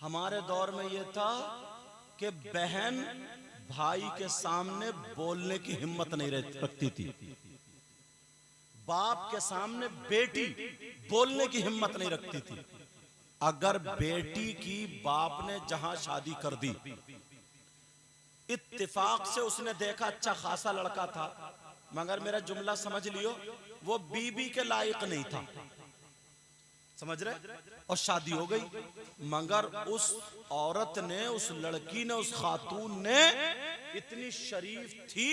हमारे दौर में यह था कि बहन भाई के सामने बोलने की हिम्मत नहीं रखती थी। बाप के सामने बेटी बोलने की हिम्मत नहीं रखती थी। अगर बेटी की बाप ने जहां शादी कर दी, इत्तेफाक से उसने देखा अच्छा खासा लड़का था, मगर मेरा जुमला समझ लियो, वो बीबी के लायक नहीं था, समझ रहे, और शादी हो गई। मगर उस औरत ने, उस लड़की ने, उस खातून ने इतनी शरीफ थी,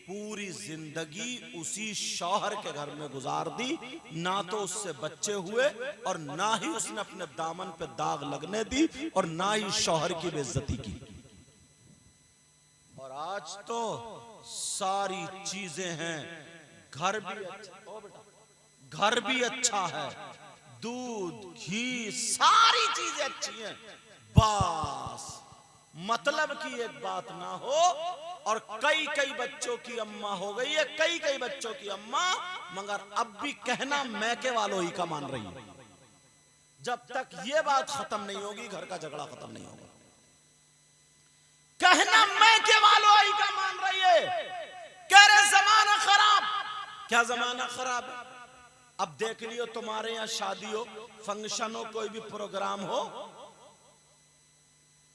पूरी जिंदगी उसी शौहर के घर में गुजार दी। ना तो उससे बच्चे हुए और ना ही उसने अपने दामन पे दाग लगने दी और ना ही शौहर की बेइज्जती की। और आज तो सारी चीजें हैं, घर भी अच्छा है, दूध घी सारी चीजें अच्छी हैं, बस मतलब की एक बात ना हो। और कई कई बच्चों की अम्मा हो गई है, कई कई बच्चों की अम्मा, मगर अब भी कहना मैके वालों ही का मान रही है। जब तक ये बात खत्म नहीं होगी, घर का झगड़ा खत्म नहीं होगा। कहना मैके वालों ही का मान रही है, कह रहे जमाना खराब। क्या जमाना खराब है? अब देख लियो, तुम्हारे यहां शादी हो, फंक्शन हो, कोई भी प्रोग्राम हो,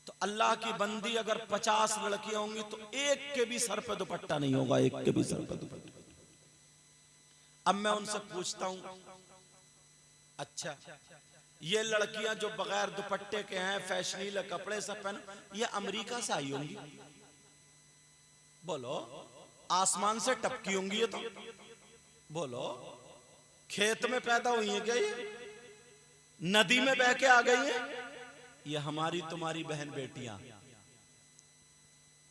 तो अल्लाह की बंदी अगर 50 लड़कियां होंगी तो एक के भी सर पे दुपट्टा नहीं होगा, एक के भी सर पे दुपट्टा। अब मैं उनसे पूछता हूं, अच्छा ये लड़कियां जो बगैर दुपट्टे के हैं, फैशनीले कपड़े सब पहन, ये अमेरिका से आई होंगी? बोलो, आसमान से टपकी होंगी ये तो? बोलो, खेत में पैदा हुई है क्या ये? नदी में बह के आ गई है? ये हमारी तुम्हारी बहन बेटियां।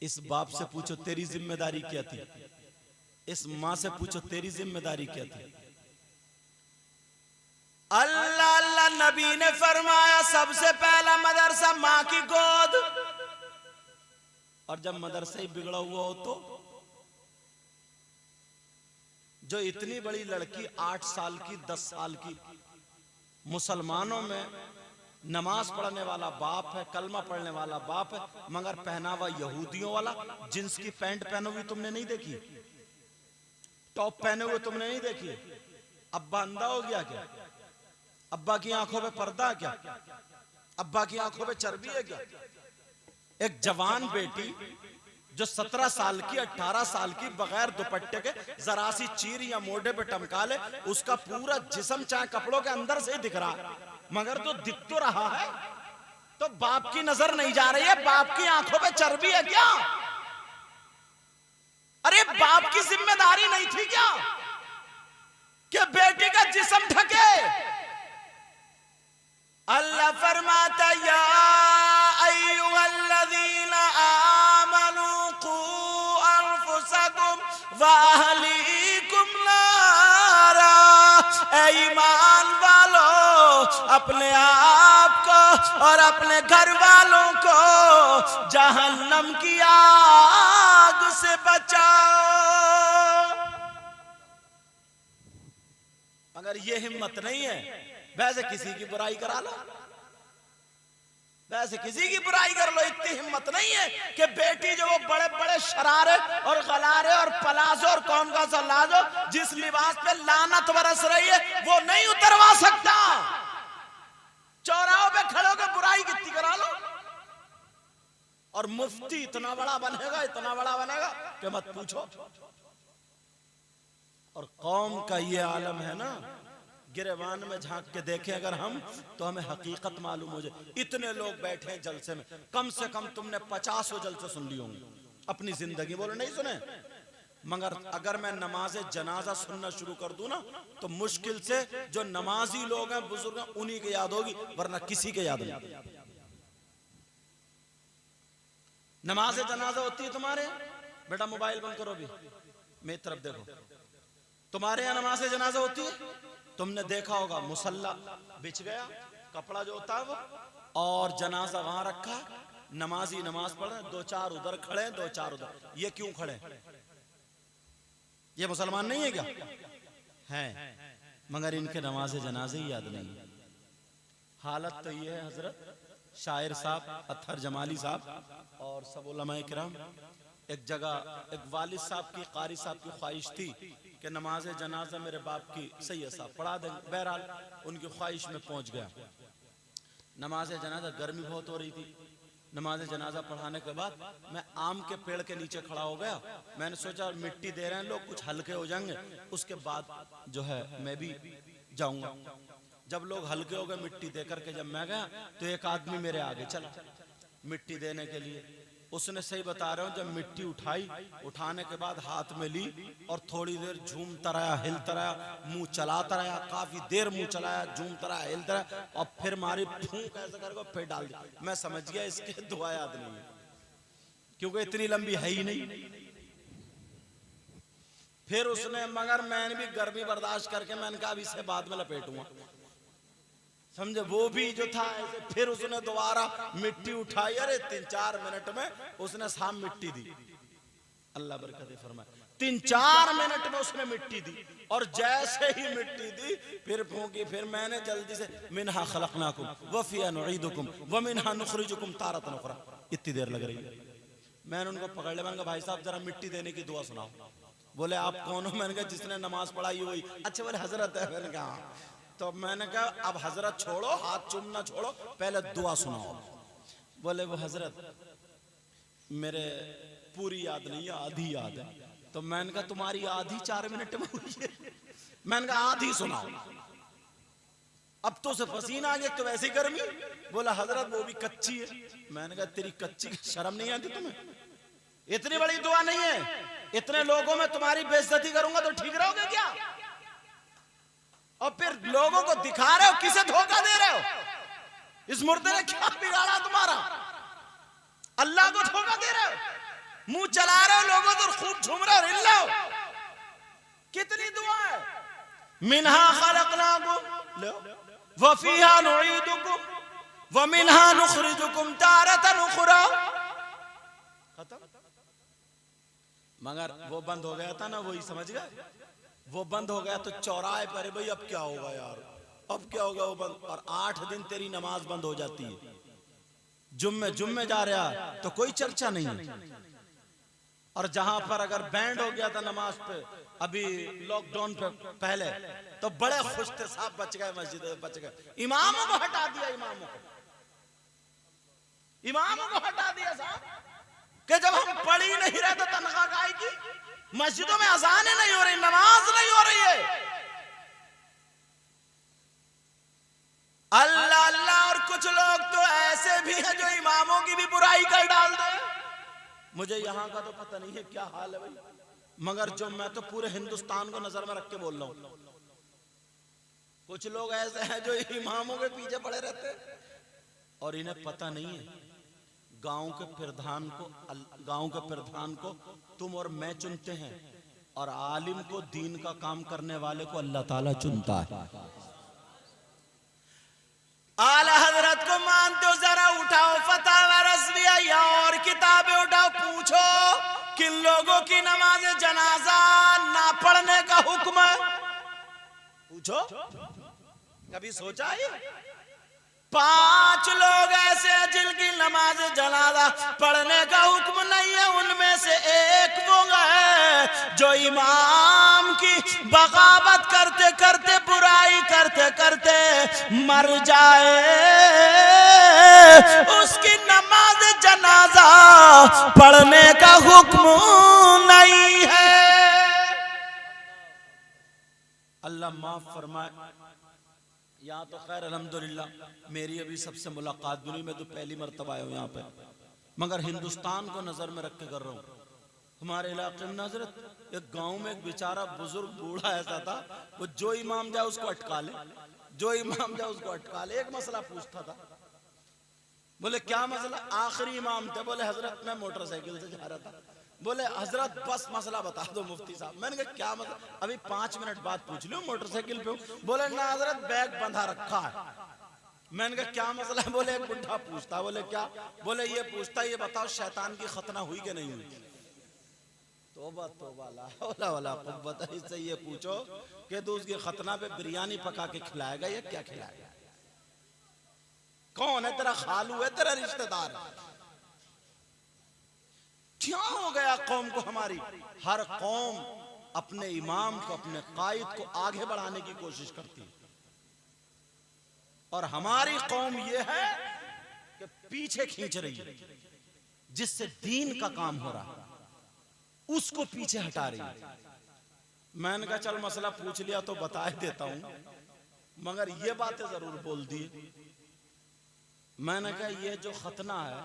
इस बाप से पूछो तेरी जिम्मेदारी क्या थी, इस मां से पूछो तेरी जिम्मेदारी क्या थी। अल्लाह अल्लाह नबी ने फरमाया सबसे पहला मदरसा मां की गोद। और जब मदरसा ही बिगड़ा हुआ हो तो जो इतनी बड़ी लड़की 8 साल की, 10 साल की, मुसलमानों में नमाज पढ़ने वाला बाप है, कलमा पढ़ने वाला बाप है, मगर पहनावा यहूदियों वाला। जींस की पैंट पहने हुए तुमने नहीं देखी, टॉप पहने हुए तुमने नहीं देखी। अब्बा अंधा हो गया क्या? अब्बा की आंखों पे पर्दा क्या? अब्बा की आंखों पे चर्बी है क्या? एक जवान बेटी जो 17 साल की, 18 साल की, बगैर दुपट्टे के जरा सी चीर या मोढ़े पे टमका ले, उसका पूरा जिस्म चाहे कपड़ों के अंदर से ही दिख रहा है, मगर तो दिख तो रहा है। तो बाप की नजर नहीं जा रही है, बाप की आंखों पे चर्बी है क्या? अरे बाप की जिम्मेदारी नहीं थी क्या कि बेटी का जिस्म ढके? अल्लाह फरमाता या अय्युहल्लज़ीना आमनू कू अनफुसकुम व अहलीकुम नारा। ऐ ईमान वालों, अपने आप को और अपने घर वालों को जहन्नम की आग से बचाओ। अगर ये हिम्मत नहीं है, वैसे किसी की बुराई करा लो, वैसे किसी की बुराई कर लो। इतनी हिम्मत नहीं है कि बेटी जो वो बड़े बड़े शरारे और गलारे और पलाजो और कौन का सा लाजो, जिस लिबास पे लानत बरस रही है, वो नहीं उतरवा सकता। चौराहों पे खड़े होकर बुराई कितनी करा लो। और मुफ्ती इतना बड़ा बनेगा, इतना बड़ा बनेगा कि मत पूछो। और कौम का ये आलम है ना, गिरेबान में झांक के देखें अगर हम, तो हमें हकीकत मालूम हो जाए। इतने लोग बैठे हैं जलसे में, कम से कम तुमने 50 जलसे सुन लिए होंगे अपनी जिंदगी, बोलो नहीं सुने। मगर अगर मैं नमाज जनाजा सुनना शुरू कर दूं ना, तो मुश्किल से जो नमाजी लोग हैं, बुजुर्ग हैं, उन्हीं के याद होगी, वरना किसी के याद नहीं। नमाज जनाजा होती है तुम्हारे, बेटा मोबाइल बंद करो, भी मेरी तरफ देखो। तुम्हारे यहाँ नमाज जनाजा होती है, तुमने देखा होगा मुसल्ला बिछ गया, कपड़ा जो होता है वो, और जनाजा वहां रखा, नमाजी नमाज पढ़ रहे, 2-4 उधर खड़े, 2-4 उधर। ये क्यों खड़े? ये मुसलमान नहीं है क्या? हैं, मगर इनके नमाज जनाजे ही याद नहीं। हालत तो ये है हजरत, शायर साहब, अत्थर जमाली साहब और सब उलमाए किराम। एक जगह एक वालिद साहब की, कारी साहब की ख्वाहिश थी कि नमाज जनाजा मेरे बाप की सैयद साहब पढ़ा देंगे। बहरहाल उनकी ख्वाहिश में पहुंच गया। नमाज जनाजा, गर्मी बहुत हो रही थी। नमाज जनाजा पढ़ाने के बाद मैं आम के पेड़ के नीचे खड़ा हो गया। मैंने सोचा मिट्टी दे रहे हैं लोग, कुछ हल्के हो जाएंगे, उसके बाद जो है मैं भी जाऊंगा। जब लोग हल्के हो गए मिट्टी दे करके, जब मैं गया तो एक आदमी मेरे आगे चला मिट्टी देने के लिए। उसने, सही बता रहा हूँ, जब मिट्टी उठाई, उठाने के बाद हाथ में ली और थोड़ी देर झूमता रहा, हिलता रहा, मुंह चलाता रहा, काफी देर मुंह चलाया, झूमता रहा, हिलता रहा और फिर मारी फूंक ऐसे करके फिर डाल दिया। मैं समझ गया इसके दुआ याद नहीं है, क्योंकि इतनी लंबी है ही नहीं। फिर उसने, मगर मैंने भी गर्मी बर्दाश्त करके मैंने कहा अब इसे बाद में लपेटूंगा, समझे। वो भी जो था ऐसे, फिर उसने दोबारा मिट्टी उठाई। अरे 3-4 मिनट में उसने साम मिट्टी दी, अल्लाह बरकत फरमाए। 3-4 मिनट में उसने मिट्टी दी और जैसे ही मिट्टी दी फिर फूंकी। फिर मैंने जल्दी से, मिनहा खलकनाकुम व फिहा नुईदुकुम व मिनहा नुखरिजुकुम तारतन उखरा। इतनी देर लग रही है। मैंने उनको पकड़ लिया, मैंने कहा भाई साहब जरा मिट्टी देने की दुआ सुनाओ। बोले आप कौन हो? मैंने कहा जिसने नमाज पढ़ाई हुई। अच्छा, बोले हजरत है। मैंने कहा, तो मैंने कहा अब हजरत छोड़ो, हाथ चूमना छोड़ो, पहले दुआ सुनाओ। बोले वो हजरत मेरे पूरी याद नहीं है, आधी याद है। तो मैंने कहा तुम्हारी आधी 4 मिनट में हुई है? मैंने कहा आधी सुनाओ। अब तो से पसीना आ गया, तो वैसी गर्मी। बोला हजरत वो भी कच्ची है। मैंने कहा तेरी कच्ची शर्म नहीं आती तुम्हें? इतनी बड़ी दुआ नहीं है, इतने लोगों में तुम्हारी बेइज्जती करूंगा तो ठीक रहोगे क्या? और फिर लोगों को दिखा रहे हो, किसे धोखा दे रहे हो? इस मुर्दे ने क्या बिगाड़ा तुम्हारा? अल्लाह को धोखा दे रहे हो, मुंह चला रहे हो, लोगों तो खूब झूम रहे हो, हिल रहे हो। कितनी दुआ है। मिनहा खलकनाकुम व फीहा नुईदुकुम व मिनहा नुखरिजुकुम तारतन उखरा। खत्म। मगर वो बंद हो गया था ना, वही समझ गए। वो बंद हो गया तो चौराहे पर, भाई अब क्या होगा यार, अब क्या होगा, वो बंद। और 8 दिन तेरी नमाज बंद हो जाती है। जुम्मे जा रहा तो कोई चर्चा नहीं है। और जहां पर अगर बैंड हो गया था नमाज पे, अभी लॉकडाउन पे पहले, तो बड़े खुश थे साहब, बच गए, मस्जिद बच गए। इमामों को हटा दिया, इमामों को हटा दिया साहब, कि जब हम पढ़ ही नहीं रहे तो तनख्वाह गाय की। मस्जिदों में अजानें नहीं हो रही, नमाज नहीं हो रही है। अल्लाह अल्लाह। और कुछ लोग तो ऐसे भी हैं जो इमामों की भी बुराई कर डाल दे। मुझे यहाँ का तो पता नहीं है क्या हाल है भाई, मगर जो मैं तो पूरे हिंदुस्तान को नजर में रख के बोल रहा हूँ। कुछ लोग ऐसे हैं जो इमामों के पीछे पड़े रहते हैं और इन्हें पता नहीं है गांव के प्रधान को तुम और मैं चुनते हैं, और आलिम को, दीन का काम करने वाले को अल्लाह ताला चुनता है। आला हजरत को मानते हो? जरा उठाओ फतावा रज़विया या और किताबें उठाओ, पूछो किन लोगों की नमाज जनाजा ना पढ़ने का हुक्म है? पूछो, कभी सोचा है? 5 लोग ऐसे हैं जिनकी नमाज जनाजा पढ़ने का हुक्म नहीं है। उनमें से एक वो है जो इमाम की बगावत करते करते, बुराई करते करते मर जाए, उसकी नमाज जनाजा पढ़ने का हुक्म नहीं है। अल्लाह माफ फरमाए। यहाँ तो खैर अल्हम्दुलिल्लाह मेरी अभी सबसे मुलाकात भी नहीं, मैं तो पहली मर्तबा आया हूँ यहाँ पे, मगर हिंदुस्तान को नजर में रख के कर रहा हूँ। हमारे इलाके में हजरत एक गांव में एक बेचारा बुजुर्ग बूढ़ा ऐसा था, वो जो इमाम जाए उसको अटका ले, जो इमाम जाए उसको अटका ले। एक मसला पूछता था, बोले क्या मसला? आखिरी इमाम थे। बोले हजरत मैं मोटरसाइकिल से जा रहा था। बोले हजरत बस मसला बता दो मुफ्ती साहब। मैंने कहा क्या मसला? अभी 5 मिनट बाद पूछ लो, मोटरसाइकिल पे हूं। बोले ना हजरत बैग बंधा रखा है। मैंने कहा क्या मसला है? बोले एक बुढ़ा पूछता। बोले क्या? बोले ये पूछता, ये बताओ शैतान की खतना हुई कि नहीं हुई? तौबा तौबा, ला हौला वला कुव्वत। इससे ये पूछो कि तू उसकी खतना पे बिरयानी पका के खिलाएगा या क्या खिलाएगा? कौन है तेरा खालू है, तेरा रिश्तेदार है? क्या हो गया कौम को हमारी? हर कौम अपने इमाम को, अपने कायद को आगे बढ़ाने की कोशिश करती है, और हमारी कौम यह है कि पीछे खींच रही है। जिससे दीन का काम हो रहा है उसको पीछे हटा रही है। मैंने कहा चल मसला पूछ लिया तो बता ही देता हूं, मगर ये बातें जरूर बोल दी। मैंने कहा ये जो खतना है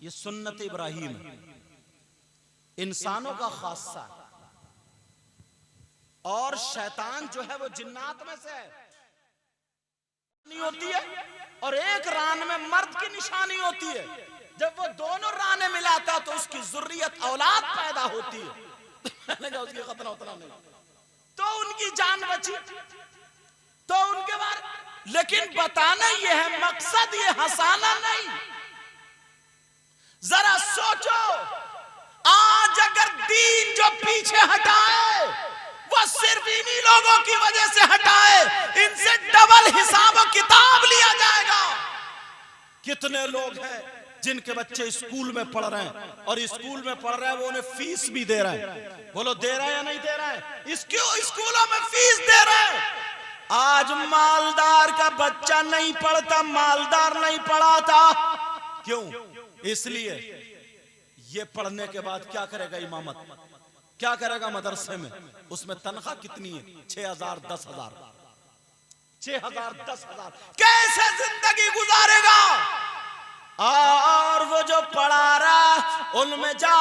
ये सुन्नत इब्राहिम है, इंसानों का खासा है, और शैतान जो है वो जिन्नात में से है। नहीं होती है, और एक रान में मर्द की निशानी होती है। जब वो दोनों राने मिलाता तो उसकी जुर्रियत औलाद पैदा होती है। मैंने कहा उसकी खतना उतना नहीं, तो उनकी जान बची, तो उनके बाद। लेकिन बताना ये है मकसद, ये हंसाना नहीं। जरा सोचो, आज अगर दीन जो पीछे हटाए वो सिर्फ इन्हीं लोगों की वजह से हटाए, इनसे डबल हिसाब किताब लिया जाएगा। कितने लोग हैं जिनके बच्चे स्कूल में पढ़ रहे हैं, और स्कूल में पढ़ रहे हैं वो उन्हें फीस भी दे रहे हैं। बोलो दे रहे हैं या नहीं दे रहे हैं? इसक्यों स्कूलों में फीस दे रहे हैं। आज मालदार का बच्चा नहीं पढ़ता, मालदार नहीं पढ़ाता। क्यों? इसलिए ये पढ़ने के बाद क्या करेगा? इमामत क्या करेगा मदरसे में? उसमें तनख्वाह कितनी है? 6,000 10,000, 6,000 10,000। कैसे जिंदगी गुजारेगा? और वो जो पढ़ा रहा उनमें जा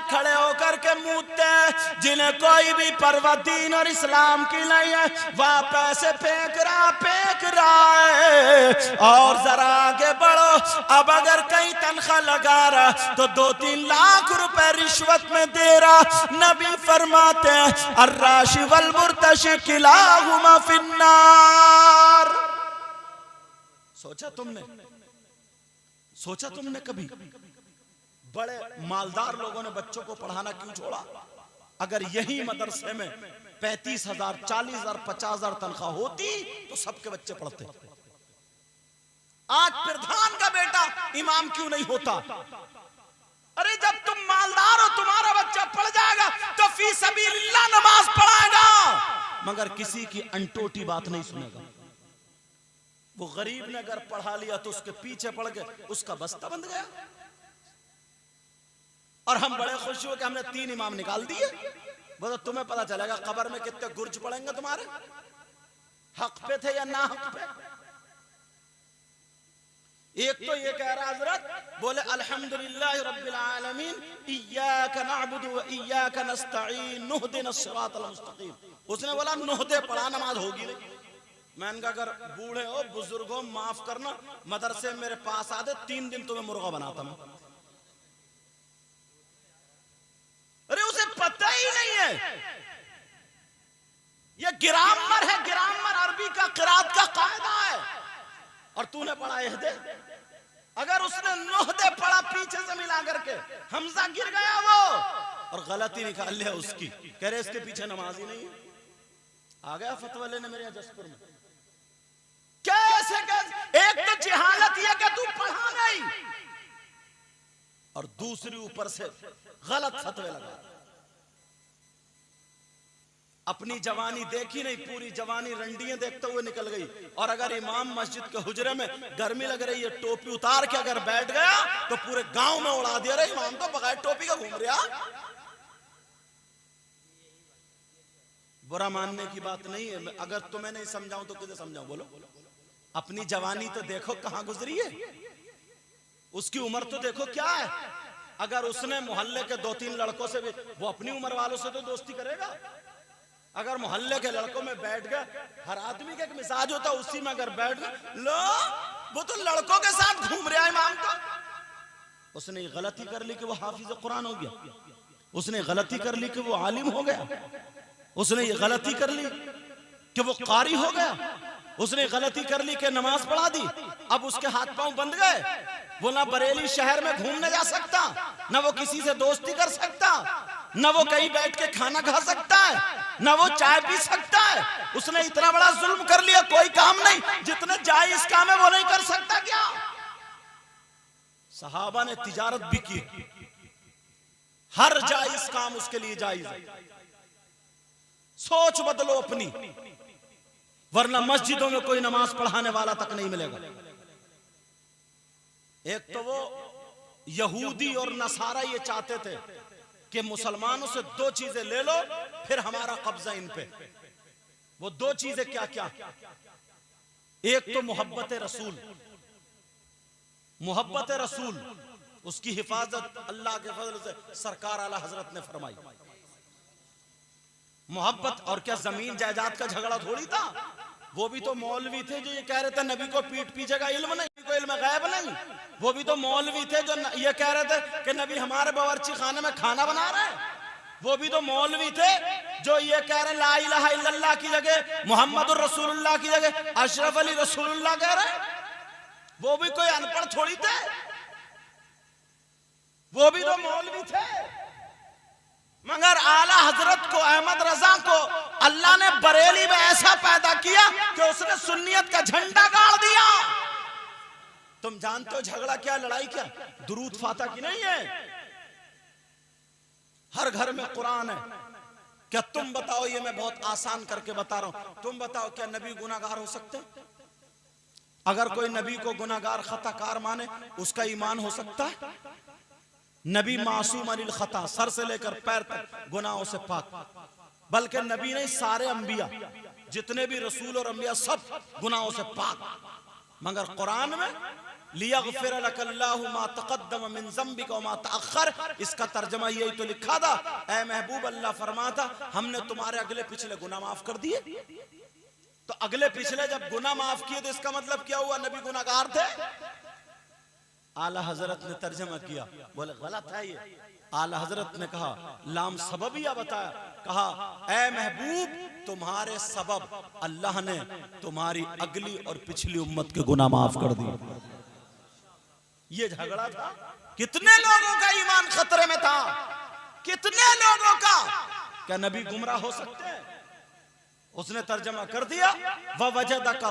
खड़े होकर के मूतते, जिन्हें कोई भी परवाह दीन और इस्लाम की नहीं है, वह पैसे फेंक रहा है। और जरा आगे बढ़ो, अब अगर कहीं तनख्वाह लगा रहा तो 2-3 लाख रुपए रिश्वत में दे रहा। नबी फरमाते हैं अर्राशी वल मुर्तशी किलाहुमा फिन्नार। सोचा तुमने कभी बड़े मालदार लोगों ने बच्चों को पढ़ाना क्यों छोड़ा? अगर यही मदरसे में 35,000 40,000 50,000 तनख्वाह होती तो सबके बच्चे पढ़ते। आज प्रधान का बेटा इमाम क्यों नहीं होता? अरे जब तुम मालदार हो, तुम्हारा बच्चा पढ़ जाएगा तो फी सबीलिल्लाह नमाज पढ़ाएगा, मगर किसी की अनटोटी बात नहीं सुनेगा। वो गरीब ने अगर पढ़ा लिया तो उसके पीछे पड़ गए, उसका बस्ता बंद गया। और हम बड़े खुश हुए कि हमने 3 इमाम निकाल दिए। बोलो तुम्हें पता चलेगा कब्र में कितने गुर्ज पड़ेंगे तुम्हारे, हक पे थे या ना हक पे। एक तो ये कह रहा हजरत, बोले अल्हम्दुलिल्लाह रब्बिल आलमीन इय्याका नअबुदु व इय्याका नस्तईन नहदिनस सिरातल मुस्तकीम। उसने बोला नहदे पढ़ा, नमाज होगी नहीं। मैंने कहा अगर बूढ़े हो बुजुर्ग हो माफ करना, मदरसे मेरे पास आते 3 दिन तुम्हें मुर्गा बनाता मैं। अरे उसे पता ही नहीं है, ये ग्रामर है, ग्रामर अरबी का किरात का कायदा है, और तूने पढ़ा एहदे। अगर उसने नोहदे पढ़ा पीछे से मिला करके, हमजा गिर गया वो, और गलती निकाल लिया उसकी, कह रहे इसके पीछे नमाज ही नहीं है। आ गया फतवा लेने मेरे यहाँ जसपुर में। कैसे एक तो जहालत यह कि तू पढ़ा नहीं, और दूसरी ऊपर से गलत फतवे लगा। अपनी जवानी देखी नहीं, पूरी जवानी रंडियां देखते हुए निकल गई। और अगर इमाम मस्जिद के हुजरे में गर्मी लग रही है, टोपी उतार के अगर बैठ गया तो पूरे गांव में उड़ा दिया, रे इमाम तो बगैर टोपी का घूम रहा। बुरा मानने की बात नहीं है, अगर तुम्हें नहीं समझाऊं तो किसे समझाऊं? बोलो, अपनी जवानी तो देखो कहां गुजरी है, उसकी उम्र तो देखो क्या है। अगर उसने मोहल्ले के 2-3 लड़कों से भी, वो अपनी उम्र वालों से तो दोस्ती करेगा। अगर मोहल्ले के लड़कों में बैठ गए, हर आदमी का एक मिजाज होता है, उसी में अगर बैठ गए, लो वो तो लड़कों के साथ घूम रहा है इमाम। तो उसने ये गलती कर ली कि वो हाफिज कुरान हो गया, उसने गलती कर ली कि वो आलिम हो गया, उसने ये गलती कर ली कि वो कारी हो गया, उसने गलती कर ली कि नमाज पढ़ा दी। अब उसके हाथ पांव बंद गए, वो ना बरेली शहर में घूमने जा सकता, ना वो किसी से दोस्ती कर सकता। न वो कहीं बैठ के खाना खा सकता है, न वो चाय पी सकता है। उसने इतना बड़ा जुल्म कर लिया, कोई काम नहीं, जितने जायज काम है वो नहीं कर सकता क्या? सहाबा ने तिजारत भी की, हर जायज काम उसके लिए जायज है। सोच बदलो अपनी, वरना मस्जिदों में कोई नमाज पढ़ाने वाला तक नहीं मिलेगा। एक तो वो यहूदी और नसारा ये चाहते थे कि मुसलमानों से दो चीजें ले लो फिर हमारा कब्जा इन पे। वो दो चीजें क्या क्या? एक तो मोहब्बत रसूल, मोहब्बत रसूल, उसकी हिफाजत अल्लाह के फजल से सरकार आला हजरत ने फरमाई। मोहब्बत, और क्या जमीन जायदाद का झगड़ा थोड़ी था। वो भी तो मौलवी थे जो ये कह रहे थे नबी को पीठ पीछे का इल्म नहीं, कोई इल्म गैब नहीं। वो भी तो मौलवी थे जो ये कह रहे थे कि नबी हमारे बावर्ची खाने में खाना बना रहे हैं। वो भी तो मौलवी थे जो ये कह रहे ला इलाहा इल्लल्लाह की जगह मुहम्मदुर रसूलुल्लाह की जगह अशरफ अली रसूलुल्लाह कह रहे। वो भी कोई अनपढ़ थोड़ी थे, वो भी तो मौलवी थे। मगर आला हजरत को, अहमद रजा को अल्लाह ने बरेली में ऐसा पैदा किया कि उसने सुन्नियत का झंडा गाड़ दिया। तुम जानते हो झगड़ा क्या, लड़ाई क्या? दुरूद फाता की नहीं है। हर घर में कुरान है। क्या तुम बताओ, ये मैं बहुत आसान करके बता रहा हूं, तुम बताओ क्या नबी गुनाहगार हो सकते? अगर कोई नबी को गुनाहगार खताकार माने उसका ईमान हो सकता है? नबी मासूम अनिल खता, सर से लेकर पैर तक गुनाहों से पाक। बल्कि नबी नहीं, सारे अंबिया, जितने भी रसूल और अंबिया सब गुनाहों से पाक। मगर कुरान में लियग़फ़िर लकल्लाहु मा तक़द्दम मिन ज़ंबिका व मा तअख़्ख़र, इसका तर्जुमा यही तो लिखा था, ऐ महबूब अल्लाह फरमाता हमने तुम्हारे अगले पिछले गुनाह माफ कर दिए। तो अगले पिछले जब गुनाह माफ किए तो इसका मतलब क्या हुआ? नबी गुनाहगार थे? आला हजरत ने तर्जमा किया, बोले गलत है ये। आला हजरत ने कहा लाम सबबिया बताया, कहा ऐ महबूब तुम्हारे सबब अल्लाह ने तुम्हारी अगली और पिछली उम्मत के गुनाह माफ कर दिए। ये झगड़ा था। कितने लोगों का ईमान खतरे में था, कितने लोगों का। क्या नबी गुमराह हो सकते हैं? उसने तर्जमा कर दिया ववजदका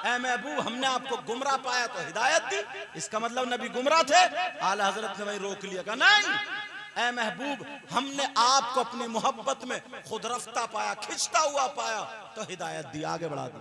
ऐ महबूब हमने आपको गुमराह पाया तो हिदायत दी। इसका मतलब नबी गुमराह थे? आला हजरत ने वही रोक लिया, कहा नहीं ऐ महबूब हमने आपको अपनी मोहब्बत में खुद रफ्ता पाया, खिंचता हुआ पाया तो हिदायत दी, आगे बढ़ा दी।